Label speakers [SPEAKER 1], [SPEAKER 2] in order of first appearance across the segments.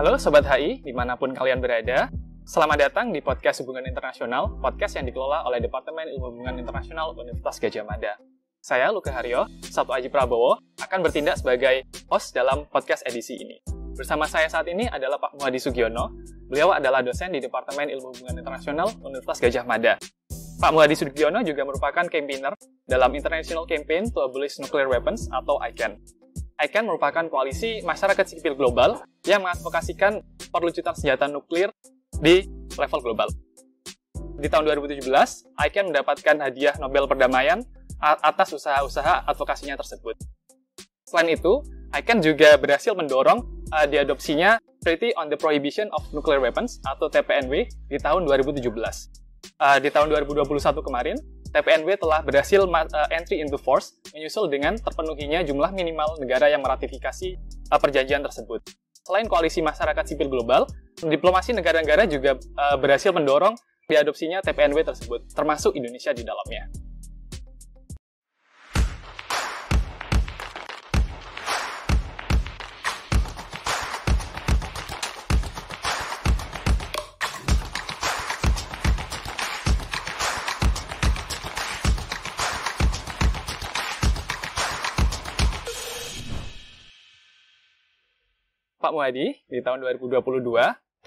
[SPEAKER 1] Halo Sobat HI, dimanapun kalian berada. Selamat datang di Podcast Hubungan Internasional, podcast yang dikelola oleh Departemen Ilmu Hubungan Internasional Universitas Gadjah Mada. Saya, Luka Haryo, Sabtu Aji Prabowo, akan bertindak sebagai host dalam podcast edisi ini. Bersama saya saat ini adalah Pak Muhadi Sugiono. Beliau adalah dosen di Departemen Ilmu Hubungan Internasional Universitas Gadjah Mada. Pak Muhadi Sugiono juga merupakan campaigner dalam International Campaign to Abolish Nuclear Weapons atau ICAN. ICAN merupakan koalisi masyarakat sipil global yang mengadvokasikan perlucutan senjata nuklir di level global. Di tahun 2017, ICAN mendapatkan hadiah Nobel Perdamaian atas usaha-usaha advokasinya tersebut. Selain itu, ICAN juga berhasil mendorong diadopsinya Treaty on the Prohibition of Nuclear Weapons atau TPNW di tahun 2017. Di tahun 2021 kemarin, TPNW telah berhasil entry into force, menyusul dengan terpenuhinya jumlah minimal negara yang meratifikasi perjanjian tersebut. Selain koalisi masyarakat sipil global, diplomasi negara-negara juga berhasil mendorong diadopsinya TPNW tersebut, termasuk Indonesia di dalamnya. Pak Muhadi, di tahun 2022,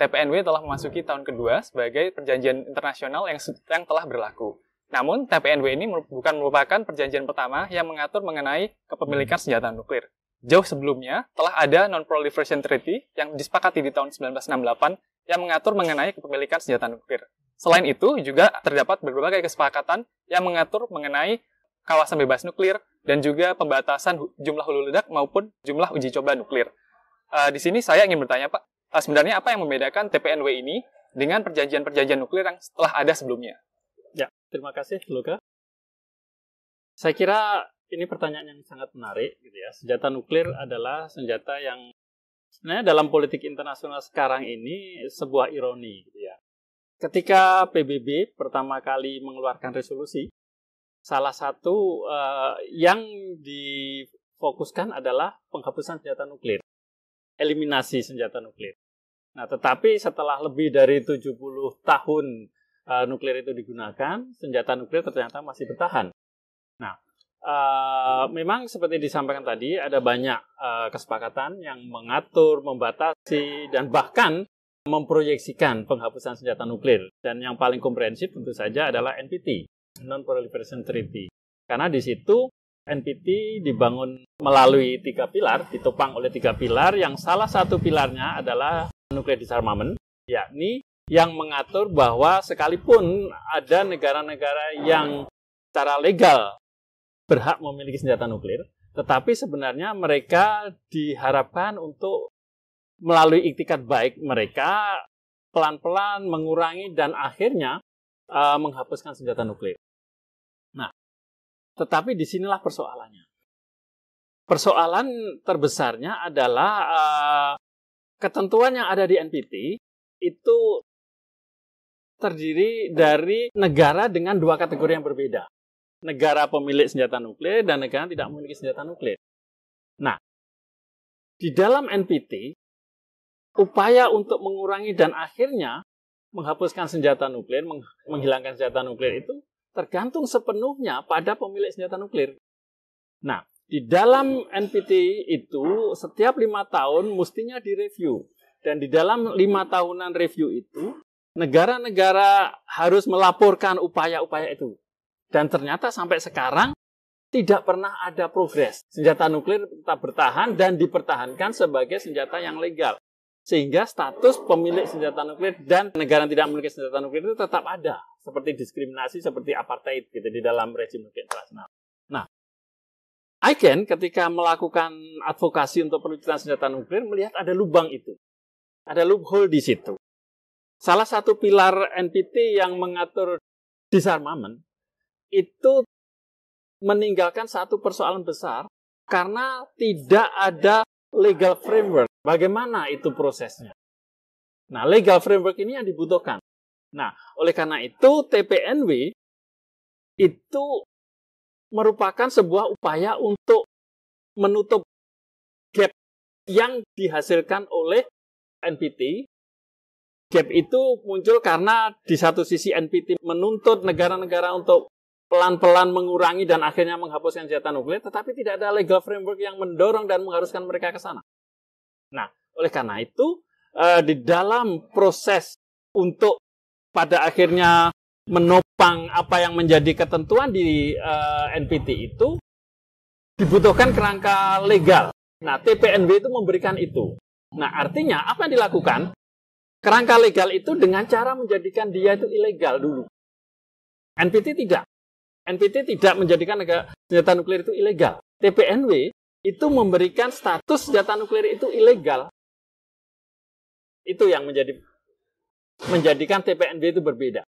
[SPEAKER 1] TPNW telah memasuki tahun kedua sebagai perjanjian internasional yang telah berlaku. Namun, TPNW ini bukan merupakan perjanjian pertama yang mengatur mengenai kepemilikan senjata nuklir. Jauh sebelumnya, telah ada Non-Proliferation Treaty yang disepakati di tahun 1968 yang mengatur mengenai kepemilikan senjata nuklir. Selain itu, juga terdapat berbagai kesepakatan yang mengatur mengenai kawasan bebas nuklir dan juga pembatasan jumlah hulu ledak maupun jumlah uji coba nuklir. Di sini saya ingin bertanya, Pak, sebenarnya apa yang membedakan TPNW ini dengan perjanjian-perjanjian nuklir yang telah ada sebelumnya?
[SPEAKER 2] Ya, terima kasih, Luka. Saya kira ini pertanyaan yang sangat menarik, gitu ya. Senjata nuklir adalah senjata yang sebenarnya dalam politik internasional sekarang ini sebuah ironi, gitu ya. Ketika PBB pertama kali mengeluarkan resolusi, salah satu yang difokuskan adalah penghapusan senjata nuklir. Eliminasi senjata nuklir. Nah, tetapi setelah lebih dari 70 tahun nuklir itu digunakan, senjata nuklir ternyata masih bertahan. Nah, memang seperti disampaikan tadi, ada banyak kesepakatan yang mengatur, membatasi, dan bahkan memproyeksikan penghapusan senjata nuklir. Dan yang paling komprehensif tentu saja adalah NPT, Non-Proliferation Treaty. Karena di situ NPT dibangun melalui 3 pilar, ditopang oleh 3 pilar, yang salah satu pilarnya adalah nuclear disarmament, yakni yang mengatur bahwa sekalipun ada negara-negara yang secara legal berhak memiliki senjata nuklir, tetapi sebenarnya mereka diharapkan untuk melalui iktikat baik mereka pelan-pelan mengurangi dan akhirnya menghapuskan senjata nuklir. Nah, tetapi disinilah persoalannya. Persoalan terbesarnya adalah ketentuan yang ada di NPT itu terdiri dari negara dengan 2 kategori yang berbeda. Negara pemilik senjata nuklir dan negara yang tidak memiliki senjata nuklir. Nah, di dalam NPT, upaya untuk mengurangi dan akhirnya menghapuskan senjata nuklir, menghilangkan senjata nuklir itu tergantung sepenuhnya pada pemilik senjata nuklir. Nah, di dalam NPT itu setiap 5 tahun mestinya direview. Dan di dalam 5 tahunan review itu, negara-negara harus melaporkan upaya-upaya itu. Dan ternyata sampai sekarang tidak pernah ada progres. Senjata nuklir tetap bertahan dan dipertahankan sebagai senjata yang legal. Sehingga status pemilik senjata nuklir dan negara yang tidak memiliki senjata nuklir itu tetap ada. Seperti diskriminasi, seperti apartheid gitu, di dalam rezim nuklir internasional. Nah, ICAN ketika melakukan advokasi untuk perlucutan senjata nuklir melihat ada lubang itu. Ada loophole di situ. Salah satu pilar NPT yang mengatur disarmament itu meninggalkan satu persoalan besar karena tidak ada legal framework. Bagaimana itu prosesnya? Nah, legal framework ini yang dibutuhkan. Nah, oleh karena itu TPNW itu merupakan sebuah upaya untuk menutup gap yang dihasilkan oleh NPT, gap itu muncul karena di satu sisi NPT menuntut negara-negara untuk pelan-pelan mengurangi dan akhirnya menghapuskan senjata nuklir, tetapi tidak ada legal framework yang mendorong dan mengharuskan mereka ke sana. Nah, oleh karena itu, di dalam proses untuk pada akhirnya menopang apa yang menjadi ketentuan di NPT itu, dibutuhkan kerangka legal. Nah, TPNW itu memberikan itu. Nah, artinya apa yang dilakukan? Kerangka legal itu dengan cara menjadikan dia itu ilegal dulu. NPT tidak. NPT tidak menjadikan senjata nuklir itu ilegal. TPNW itu memberikan status senjata nuklir itu ilegal. Itu yang menjadikan TPNW itu berbeda.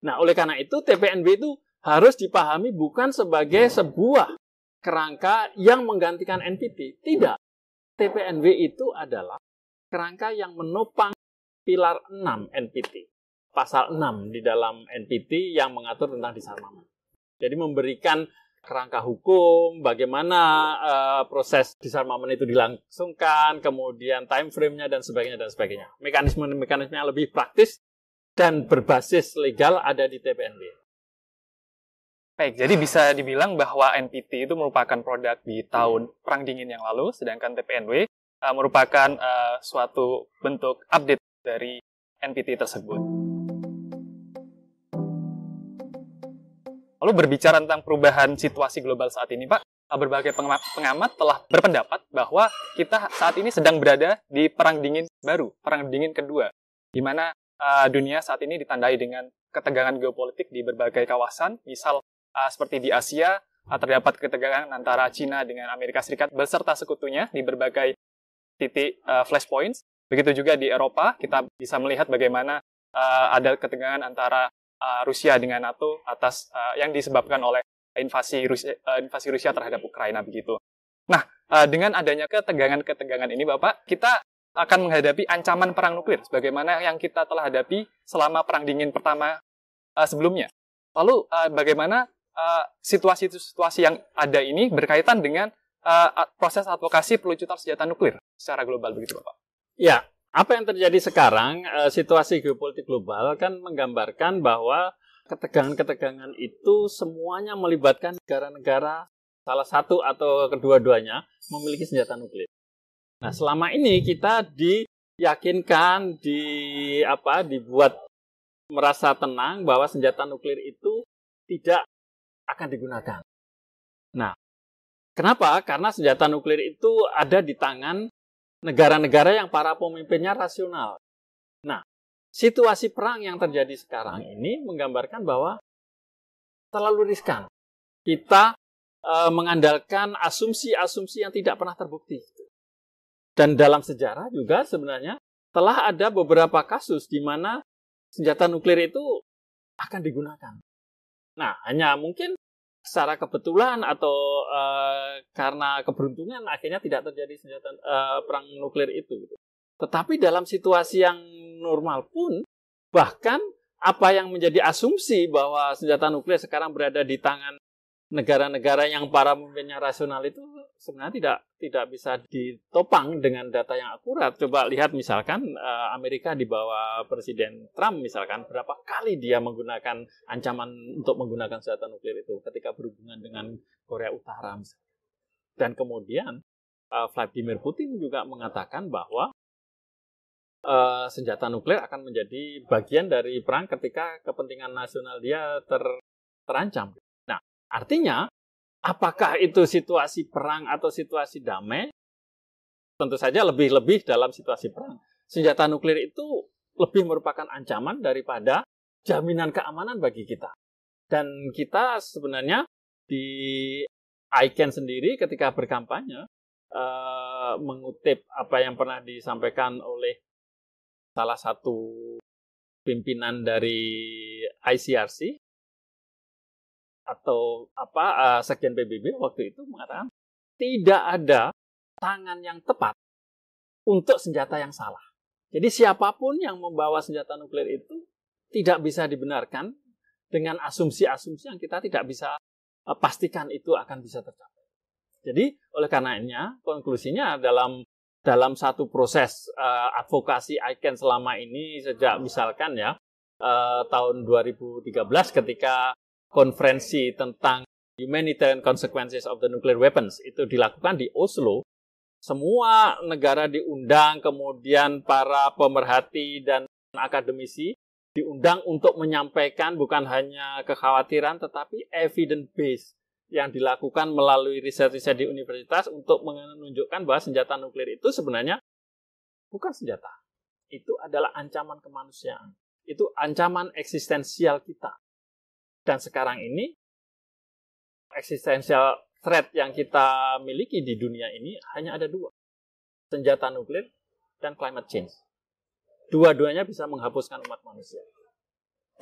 [SPEAKER 2] Nah, oleh karena itu TPNW itu harus dipahami bukan sebagai sebuah kerangka yang menggantikan NPT. Tidak. TPNW itu adalah kerangka yang menopang pilar 6 NPT. Pasal 6 di dalam NPT yang mengatur tentang disarmamen. Jadi memberikan kerangka hukum, bagaimana proses disarmamen itu dilangsungkan, kemudian time frame-nya dan sebagainya. Mekanisme-mekanisme yang lebih praktis dan berbasis legal ada di TPNW.
[SPEAKER 1] Baik, jadi bisa dibilang bahwa NPT itu merupakan produk di tahun Perang Dingin yang lalu, sedangkan TPNW merupakan suatu bentuk update dari NPT tersebut. Lalu berbicara tentang perubahan situasi global saat ini, Pak, berbagai pengamat telah berpendapat bahwa kita saat ini sedang berada di Perang Dingin baru, Perang Dingin kedua, di mana dunia saat ini ditandai dengan ketegangan geopolitik di berbagai kawasan, misal seperti di Asia, terdapat ketegangan antara China dengan Amerika Serikat beserta sekutunya di berbagai titik flashpoints. Begitu juga di Eropa, kita bisa melihat bagaimana ada ketegangan antara Rusia dengan NATO atas yang disebabkan oleh invasi Rusia terhadap Ukraina begitu. Nah, dengan adanya ketegangan ini, Bapak, kita akan menghadapi ancaman perang nuklir sebagaimana yang kita telah hadapi selama Perang Dingin pertama sebelumnya. Lalu bagaimana situasi yang ada ini berkaitan dengan proses advokasi pelucutan senjata nuklir secara global begitu, Bapak?
[SPEAKER 2] Ya, apa yang terjadi sekarang, situasi geopolitik global kan menggambarkan bahwa ketegangan-ketegangan itu semuanya melibatkan negara-negara salah satu atau kedua-duanya memiliki senjata nuklir. Nah, selama ini kita diyakinkan, dibuat merasa tenang bahwa senjata nuklir itu tidak akan digunakan. Nah, kenapa? Karena senjata nuklir itu ada di tangan negara-negara yang para pemimpinnya rasional. Nah, situasi perang yang terjadi sekarang ini menggambarkan bahwa terlalu riskan. Kita mengandalkan asumsi-asumsi yang tidak pernah terbukti. Dan dalam sejarah juga sebenarnya telah ada beberapa kasus di mana senjata nuklir itu akan digunakan. Nah, hanya mungkin secara kebetulan atau karena keberuntungan akhirnya tidak terjadi perang nuklir itu. Tetapi dalam situasi yang normal pun, bahkan apa yang menjadi asumsi bahwa senjata nuklir sekarang berada di tangan negara-negara yang para pemimpinnya rasional itu sebenarnya tidak bisa ditopang dengan data yang akurat. Coba lihat misalkan Amerika di bawah Presiden Trump misalkan, berapa kali dia menggunakan ancaman untuk menggunakan senjata nuklir itu ketika berhubungan dengan Korea Utara misalkan. Dan kemudian Vladimir Putin juga mengatakan bahwa senjata nuklir akan menjadi bagian dari perang ketika kepentingan nasional dia terancam. Nah, artinya apakah itu situasi perang atau situasi damai? Tentu saja lebih-lebih dalam situasi perang. Senjata nuklir itu lebih merupakan ancaman daripada jaminan keamanan bagi kita. Dan kita sebenarnya di ICANN sendiri ketika berkampanye mengutip apa yang pernah disampaikan oleh salah satu pimpinan dari ICRC atau Sekjen PBB waktu itu mengatakan tidak ada tangan yang tepat untuk senjata yang salah. Jadi siapapun yang membawa senjata nuklir itu tidak bisa dibenarkan dengan asumsi-asumsi yang kita tidak bisa pastikan itu akan bisa tercapai. Jadi oleh karenanya konklusinya dalam dalam satu proses advokasi ICAN selama ini sejak misalkan ya tahun 2013 ketika konferensi tentang Humanitarian Consequences of the Nuclear Weapons itu dilakukan di Oslo. Semua negara diundang, kemudian para pemerhati dan akademisi diundang untuk menyampaikan bukan hanya kekhawatiran tetapi evidence based yang dilakukan melalui riset-riset di universitas untuk menunjukkan bahwa senjata nuklir itu sebenarnya bukan senjata. Itu adalah ancaman kemanusiaan. Itu ancaman eksistensial kita. Dan sekarang ini, eksistensial threat yang kita miliki di dunia ini hanya ada dua. Senjata nuklir dan climate change. Dua-duanya bisa menghapuskan umat manusia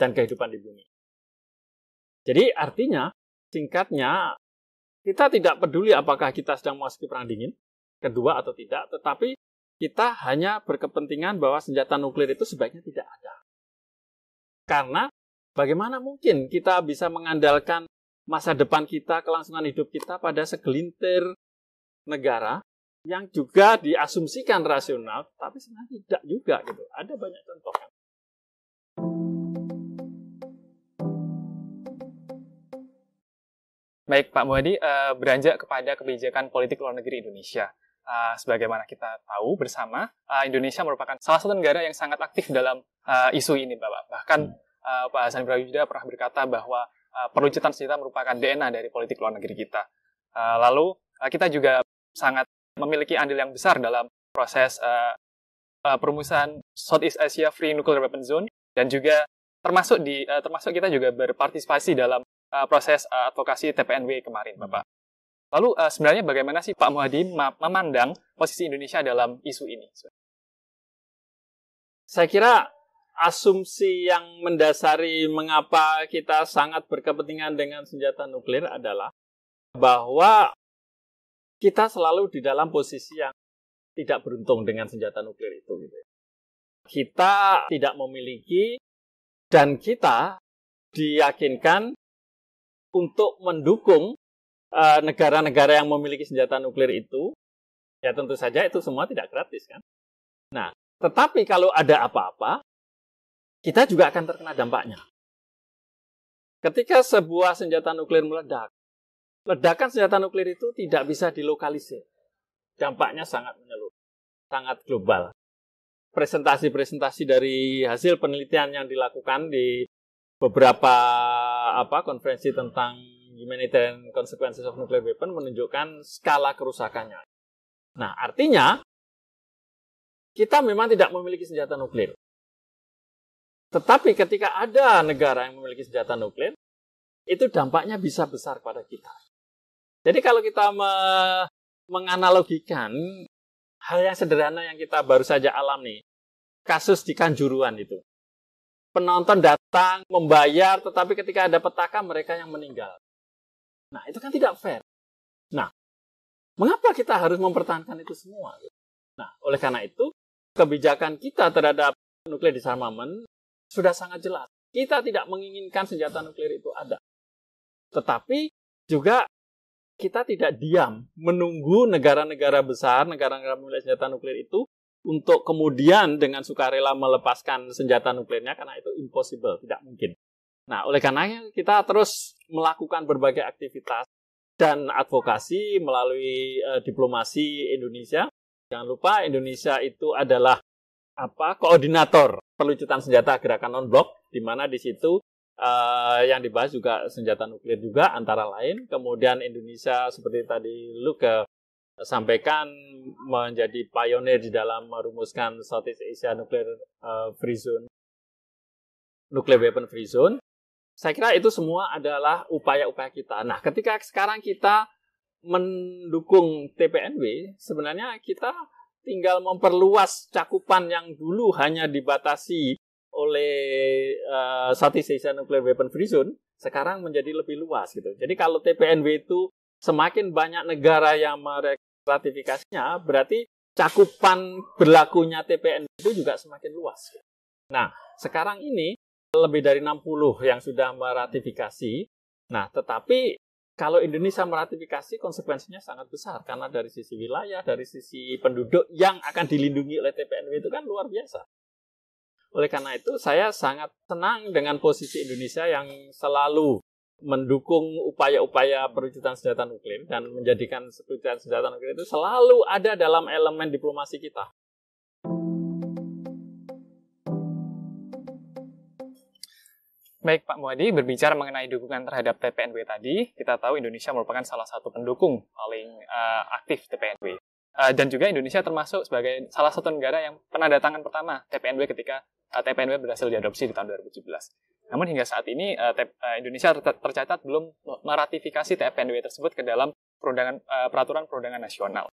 [SPEAKER 2] dan kehidupan di bumi. Jadi artinya, singkatnya, kita tidak peduli apakah kita sedang memasuki perang dingin, kedua atau tidak, tetapi kita hanya berkepentingan bahwa senjata nuklir itu sebaiknya tidak ada. Karena bagaimana mungkin kita bisa mengandalkan masa depan kita, kelangsungan hidup kita pada segelintir negara yang juga diasumsikan rasional, tapi sebenarnya tidak juga gitu. Ada banyak contoh.
[SPEAKER 1] Baik, Pak Muhadi, beranjak kepada kebijakan politik luar negeri Indonesia. Sebagaimana kita tahu bersama, Indonesia merupakan salah satu negara yang sangat aktif dalam isu ini, Bapak. Bahkan Pak Hasan Brawijaya pernah berkata bahwa perlucutan senjata merupakan DNA dari politik luar negeri kita. Lalu, kita juga sangat memiliki andil yang besar dalam proses perumusan Southeast Asia Free Nuclear Weapon Zone, dan juga termasuk kita juga berpartisipasi dalam proses advokasi TPNW kemarin, Bapak. Lalu sebenarnya bagaimana sih Pak Muhadi memandang posisi Indonesia dalam isu ini?
[SPEAKER 2] Saya kira asumsi yang mendasari mengapa kita sangat berkepentingan dengan senjata nuklir adalah bahwa kita selalu di dalam posisi yang tidak beruntung dengan senjata nuklir itu. Gitu. Kita tidak memiliki dan kita diyakinkan untuk mendukung negara-negara yang memiliki senjata nuklir itu, ya tentu saja itu semua tidak gratis kan. Nah, tetapi kalau ada apa-apa, kita juga akan terkena dampaknya. Ketika sebuah senjata nuklir meledak, ledakan senjata nuklir itu tidak bisa dilokalisir. Dampaknya sangat menyeluruh, sangat global. Presentasi-presentasi dari hasil penelitian yang dilakukan di beberapa konferensi tentang Humanitarian Consequences of Nuclear Weapon menunjukkan skala kerusakannya. Nah, artinya kita memang tidak memiliki senjata nuklir. Tetapi ketika ada negara yang memiliki senjata nuklir, itu dampaknya bisa besar pada kita. Jadi kalau kita menganalogikan hal yang sederhana yang kita baru saja alami, kasus di Kanjuruhan itu. Penonton datang, membayar, tetapi ketika ada petaka mereka yang meninggal. Nah, itu kan tidak fair. Nah, mengapa kita harus mempertahankan itu semua? Nah, oleh karena itu, kebijakan kita terhadap nuklir disarmament sudah sangat jelas. Kita tidak menginginkan senjata nuklir itu ada. Tetapi juga kita tidak diam menunggu negara-negara besar, negara-negara memiliki senjata nuklir itu untuk kemudian dengan sukarela melepaskan senjata nuklirnya, karena itu impossible, tidak mungkin. Nah, oleh karenanya kita terus melakukan berbagai aktivitas dan advokasi melalui diplomasi Indonesia. Jangan lupa Indonesia itu adalah koordinator pelucutan senjata gerakan non-blok, di mana di situ yang dibahas juga senjata nuklir juga antara lain. Kemudian Indonesia seperti tadi Luke sampaikan menjadi pionir di dalam merumuskan Southeast Asia Nuclear Free Zone, Nuclear Weapon Free Zone. Saya kira itu semua adalah upaya-upaya kita. Nah, ketika sekarang kita mendukung TPNW, sebenarnya kita tinggal memperluas cakupan yang dulu hanya dibatasi oleh Southeast Asia Nuclear Weapon Free Zone, sekarang menjadi lebih luas gitu. Jadi kalau TPNW itu semakin banyak negara yang meratifikasinya, berarti cakupan berlakunya TPNW itu juga semakin luas. Nah, sekarang ini lebih dari 60 yang sudah meratifikasi. Nah, tetapi kalau Indonesia meratifikasi konsekuensinya sangat besar karena dari sisi wilayah, dari sisi penduduk yang akan dilindungi oleh TPNW itu kan luar biasa. Oleh karena itu saya sangat senang dengan posisi Indonesia yang selalu mendukung upaya-upaya perwujudan senjata nuklir dan menjadikan perwujudan senjata nuklir itu selalu ada dalam elemen diplomasi kita.
[SPEAKER 1] Baik Pak Muadi, berbicara mengenai dukungan terhadap TPNW tadi, kita tahu Indonesia merupakan salah satu pendukung paling aktif TPNW. Dan juga Indonesia termasuk sebagai salah satu negara yang penandatangan pertama TPNW ketika TPNW berhasil diadopsi di tahun 2017. Namun hingga saat ini Indonesia tercatat belum meratifikasi TPNW tersebut ke dalam peraturan perundangan nasional.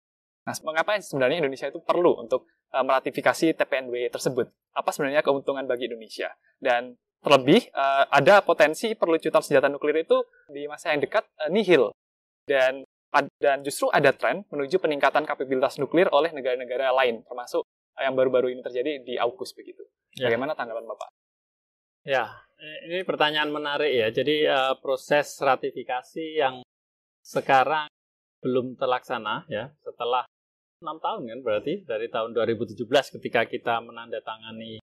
[SPEAKER 1] Nah, mengapa sebenarnya Indonesia itu perlu untuk meratifikasi TPNW tersebut? Apa sebenarnya keuntungan bagi Indonesia? Dan terlebih, ada potensi perlucutan senjata nuklir itu di masa yang dekat nihil. Dan justru ada tren menuju peningkatan kapabilitas nuklir oleh negara-negara lain, termasuk yang baru-baru ini terjadi di AUKUS begitu. Bagaimana tanggapan Bapak?
[SPEAKER 2] Ya, ini pertanyaan menarik ya. Jadi proses ratifikasi yang sekarang belum terlaksana ya, setelah 6 tahun kan berarti dari tahun 2017 ketika kita menandatangani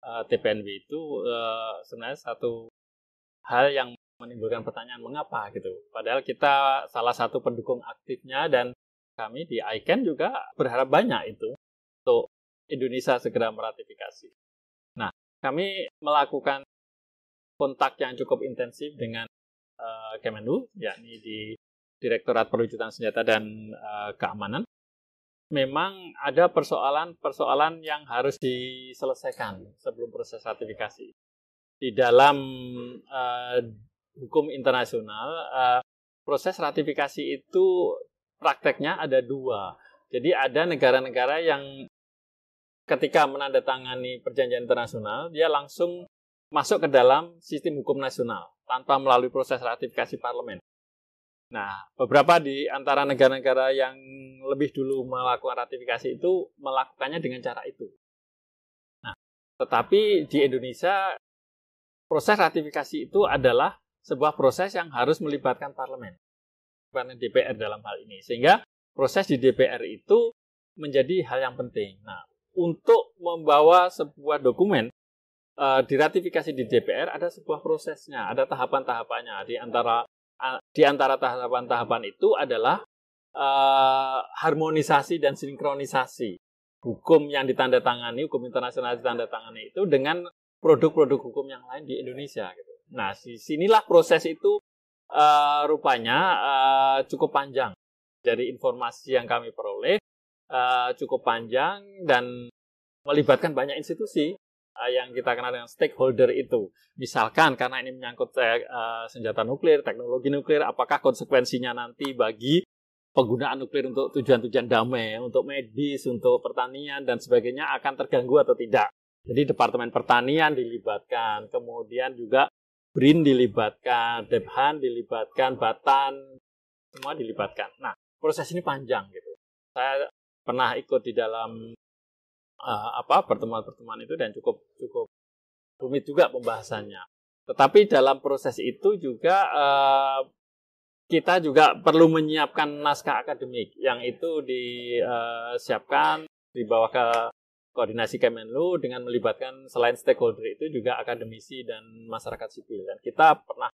[SPEAKER 2] TPNW itu sebenarnya satu hal yang menimbulkan pertanyaan mengapa gitu. Padahal kita salah satu pendukung aktifnya dan kami di ICAN juga berharap banyak itu untuk Indonesia segera meratifikasi. Nah, kami melakukan kontak yang cukup intensif dengan Kemenlu, yakni di Direktorat Perwujudan Senjata dan Keamanan. Memang ada persoalan-persoalan yang harus diselesaikan sebelum proses ratifikasi. Di dalam hukum internasional, proses ratifikasi itu prakteknya ada dua. Jadi ada negara-negara yang ketika menandatangani perjanjian internasional, dia langsung masuk ke dalam sistem hukum nasional tanpa melalui proses ratifikasi parlemen. Nah, beberapa di antara negara-negara yang lebih dulu melakukan ratifikasi itu melakukannya dengan cara itu. Nah, tetapi di Indonesia proses ratifikasi itu adalah sebuah proses yang harus melibatkan parlemen, bukan DPR dalam hal ini. Sehingga proses di DPR itu menjadi hal yang penting. Nah, untuk membawa sebuah dokumen diratifikasi di DPR ada sebuah prosesnya, ada tahapan-tahapannya. Di antara tahapan-tahapan itu adalah harmonisasi dan sinkronisasi hukum yang ditandatangani, hukum internasional ditandatangani itu dengan produk-produk hukum yang lain di Indonesia. Gitu. Nah, sinilah proses itu rupanya cukup panjang. Dari informasi yang kami peroleh cukup panjang dan melibatkan banyak institusi yang kita kenal dengan stakeholder itu. Misalkan karena ini menyangkut senjata nuklir, teknologi nuklir, apakah konsekuensinya nanti bagi penggunaan nuklir untuk tujuan-tujuan damai, untuk medis, untuk pertanian, dan sebagainya akan terganggu atau tidak. Jadi Departemen Pertanian dilibatkan, kemudian juga BRIN dilibatkan, Debhan dilibatkan, Batan, semua dilibatkan. Nah, proses ini panjang gitu. Saya pernah ikut di dalam pertemuan-pertemuan itu dan cukup rumit juga pembahasannya. Tetapi dalam proses itu juga kita juga perlu menyiapkan naskah akademik yang itu disiapkan dibawa ke koordinasi Kemenlu dengan melibatkan selain stakeholder itu juga akademisi dan masyarakat sipil. Dan kita pernah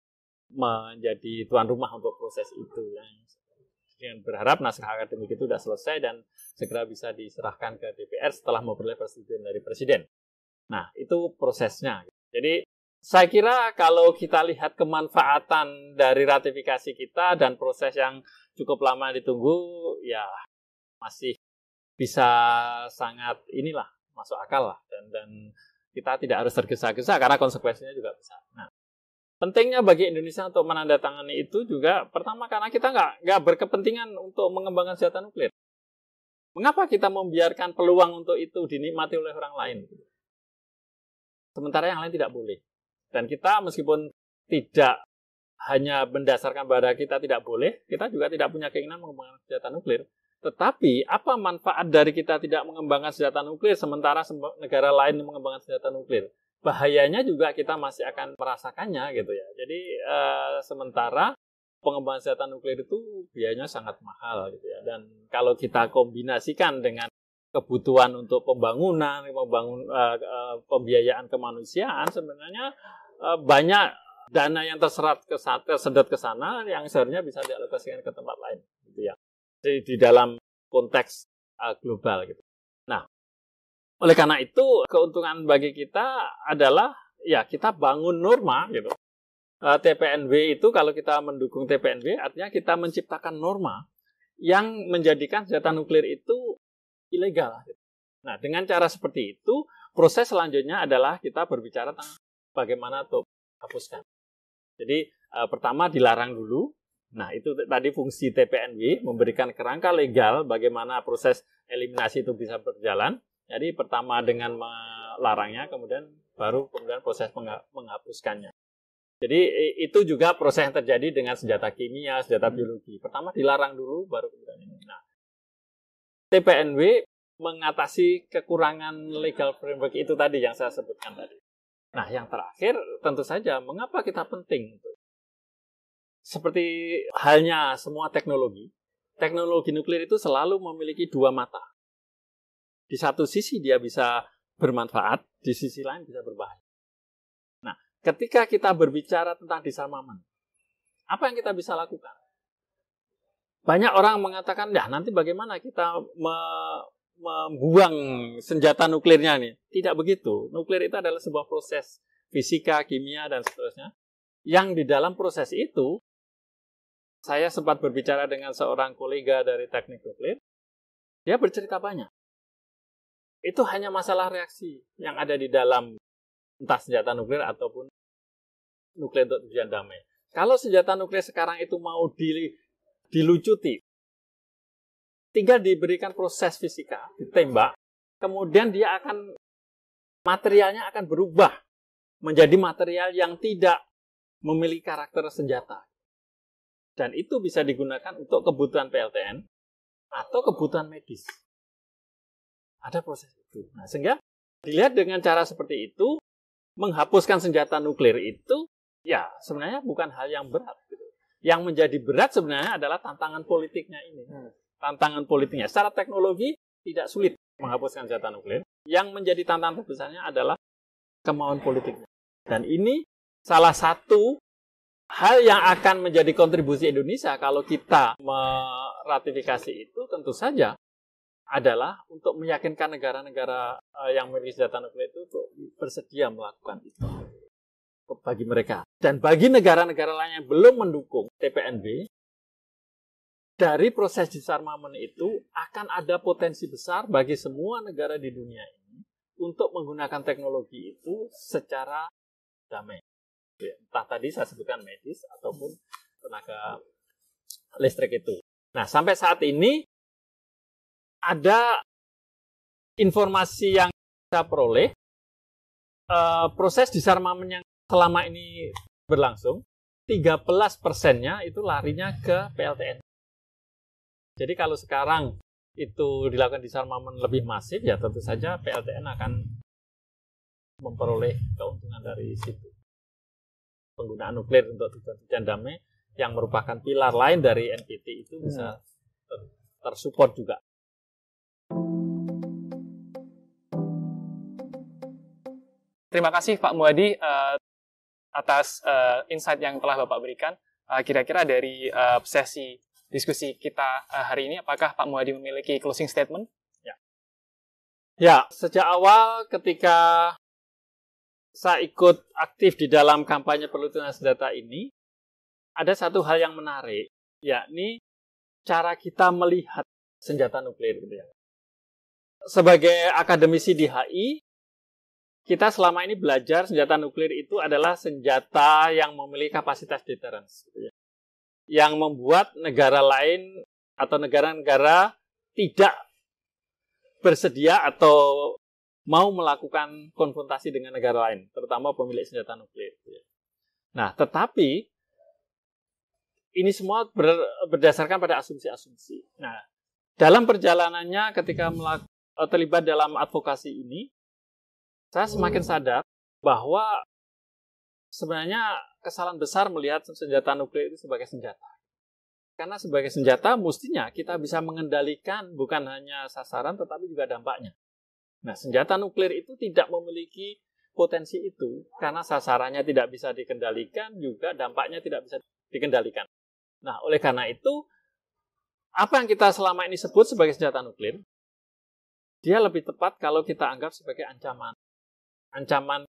[SPEAKER 2] menjadi tuan rumah untuk proses itu yang berharap naskah akademik itu sudah selesai dan segera bisa diserahkan ke DPR setelah memperoleh persetujuan dari Presiden. Nah, itu prosesnya. Jadi, saya kira kalau kita lihat kemanfaatan dari ratifikasi kita dan proses yang cukup lama ditunggu, ya masih bisa sangat masuk akal lah. Dan kita tidak harus tergesa-gesa karena konsekuensinya juga besar. Nah, pentingnya bagi Indonesia untuk menandatangani itu juga pertama karena kita nggak berkepentingan untuk mengembangkan senjata nuklir. Mengapa kita membiarkan peluang untuk itu dinikmati oleh orang lain? Sementara yang lain tidak boleh. Dan kita meskipun tidak hanya berdasarkan bahwa kita tidak boleh, kita juga tidak punya keinginan mengembangkan senjata nuklir. Tetapi apa manfaat dari kita tidak mengembangkan senjata nuklir sementara negara lain mengembangkan senjata nuklir? Bahayanya juga kita masih akan merasakannya gitu ya. Jadi sementara pengembangan senjata nuklir itu biayanya sangat mahal gitu ya. Dan kalau kita kombinasikan dengan kebutuhan untuk pembiayaan kemanusiaan, sebenarnya banyak dana yang tersedot ke sana yang seharusnya bisa dialokasikan ke tempat lain gitu ya. Di dalam konteks global gitu. Nah, oleh karena itu keuntungan bagi kita adalah ya kita bangun norma gitu. TPNW itu kalau kita mendukung TPNW artinya kita menciptakan norma yang menjadikan senjata nuklir itu ilegal. Nah, dengan cara seperti itu, proses selanjutnya adalah kita berbicara tentang bagaimana untuk hapuskan. Jadi, pertama dilarang dulu. Nah, itu tadi fungsi TPNW, memberikan kerangka legal bagaimana proses eliminasi itu bisa berjalan. Jadi, pertama dengan melarangnya, kemudian proses menghapuskannya. Jadi, itu juga proses yang terjadi dengan senjata kimia, senjata biologi. Pertama dilarang dulu, baru kemudian ini. Nah, TPNW mengatasi kekurangan legal framework itu tadi yang saya sebutkan tadi. Nah, yang terakhir tentu saja mengapa kita penting. Seperti halnya semua teknologi nuklir itu selalu memiliki dua mata. Di satu sisi dia bisa bermanfaat, di sisi lain bisa berbahaya. Nah, ketika kita berbicara tentang disarmament, apa yang kita bisa lakukan? Banyak orang mengatakan, ya nanti bagaimana kita membuang senjata nuklirnya nih. Tidak begitu. Nuklir itu adalah sebuah proses fisika, kimia, dan seterusnya. Yang di dalam proses itu, saya sempat berbicara dengan seorang kolega dari teknik nuklir. Dia bercerita banyak. Itu hanya masalah reaksi yang ada di dalam entah senjata nuklir ataupun nuklir untuk tujuan damai. Kalau senjata nuklir sekarang itu mau dilucuti, tinggal diberikan proses fisika, ditembak, kemudian materialnya akan berubah menjadi material yang tidak memiliki karakter senjata. Dan itu bisa digunakan untuk kebutuhan PLTN atau kebutuhan medis. Ada proses itu. Nah, sehingga dilihat dengan cara seperti itu, menghapuskan senjata nuklir itu, ya sebenarnya bukan hal yang berat. Yang menjadi berat sebenarnya adalah tantangan politiknya ini. Tantangan politiknya. Secara teknologi tidak sulit menghapuskan senjata nuklir. Yang menjadi tantangan terbesarnya adalah kemauan politiknya. Dan ini salah satu hal yang akan menjadi kontribusi Indonesia kalau kita meratifikasi itu tentu saja adalah untuk meyakinkan negara-negara yang memiliki senjata nuklir itu untuk bersedia melakukan itu bagi mereka. Dan bagi negara-negara lain yang belum mendukung TPNW, dari proses disarmament itu akan ada potensi besar bagi semua negara di dunia ini untuk menggunakan teknologi itu secara damai. Entah tadi saya sebutkan medis ataupun tenaga listrik itu. Nah, sampai saat ini ada informasi yang saya peroleh, proses disarmament yang selama ini berlangsung, 13%-nya itu larinya ke PLTN. Jadi kalau sekarang itu dilakukan disarmament lebih masif, ya tentu saja PLTN akan memperoleh keuntungan dari situ. Penggunaan nuklir untuk tujuan damai yang merupakan pilar lain dari NPT itu bisa tersupport juga.
[SPEAKER 1] Terima kasih Pak Muadi atas insight yang telah Bapak berikan. Kira-kira dari sesi diskusi kita hari ini, apakah Pak Muadi memiliki closing statement?
[SPEAKER 2] Ya, sejak awal ketika saya ikut aktif di dalam kampanye perlindungan senjata ini, ada satu hal yang menarik, yakni cara kita melihat senjata nuklir. Gitu ya. Sebagai akademisi di HI, kita selama ini belajar senjata nuklir itu adalah senjata yang memiliki kapasitas deterrence. Gitu ya. Yang membuat negara lain atau negara-negara tidak bersedia atau mau melakukan konfrontasi dengan negara lain, terutama pemilik senjata nuklir. Nah, tetapi ini semua berdasarkan pada asumsi-asumsi. Nah, dalam perjalanannya ketika terlibat dalam advokasi ini, saya semakin sadar bahwa sebenarnya kesalahan besar melihat senjata nuklir itu sebagai senjata. Karena sebagai senjata mestinya kita bisa mengendalikan bukan hanya sasaran tetapi juga dampaknya. Nah, senjata nuklir itu tidak memiliki potensi itu karena sasarannya tidak bisa dikendalikan, juga dampaknya tidak bisa dikendalikan. Nah, oleh karena itu, apa yang kita selama ini sebut sebagai senjata nuklir, dia lebih tepat kalau kita anggap sebagai ancaman. Ancaman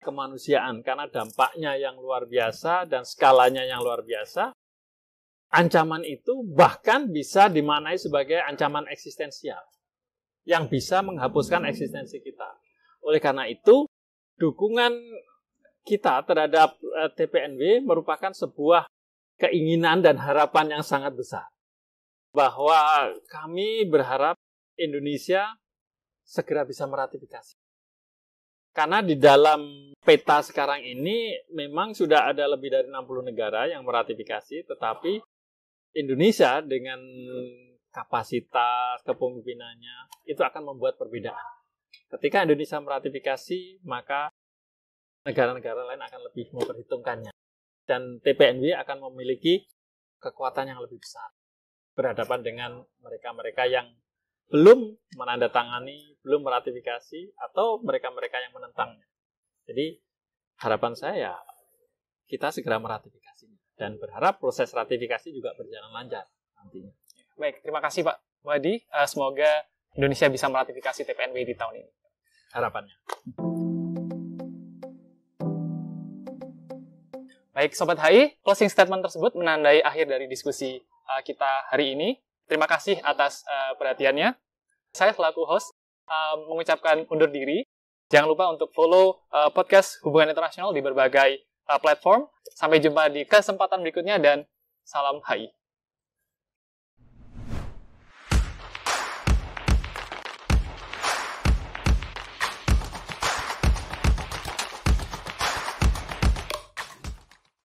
[SPEAKER 2] kemanusiaan karena dampaknya yang luar biasa dan skalanya yang luar biasa. Ancaman itu bahkan bisa dimaknai sebagai ancaman eksistensial yang bisa menghapuskan eksistensi kita. Oleh karena itu, dukungan kita terhadap TPNW merupakan sebuah keinginan dan harapan yang sangat besar. Bahwa kami berharap Indonesia segera bisa meratifikasi. Karena di dalam peta sekarang ini memang sudah ada lebih dari 60 negara yang meratifikasi, tetapi Indonesia dengan kapasitas kepemimpinannya itu akan membuat perbedaan. Ketika Indonesia meratifikasi, maka negara-negara lain akan lebih memperhitungkannya. Dan TPNW akan memiliki kekuatan yang lebih besar berhadapan dengan mereka-mereka yang belum menandatangani, belum meratifikasi, atau mereka-mereka yang menentangnya. Jadi, harapan saya, kita segera meratifikasinya. Dan berharap proses ratifikasi juga berjalan lancar nantinya.
[SPEAKER 1] Baik, terima kasih Pak Wadi. Semoga Indonesia bisa meratifikasi TPNW di tahun ini.
[SPEAKER 2] Harapannya.
[SPEAKER 1] Baik, Sobat HI, closing statement tersebut menandai akhir dari diskusi kita hari ini. Terima kasih atas perhatiannya. Saya selaku host mengucapkan undur diri. Jangan lupa untuk follow podcast Hubungan Internasional di berbagai platform. Sampai jumpa di kesempatan berikutnya dan salam HI.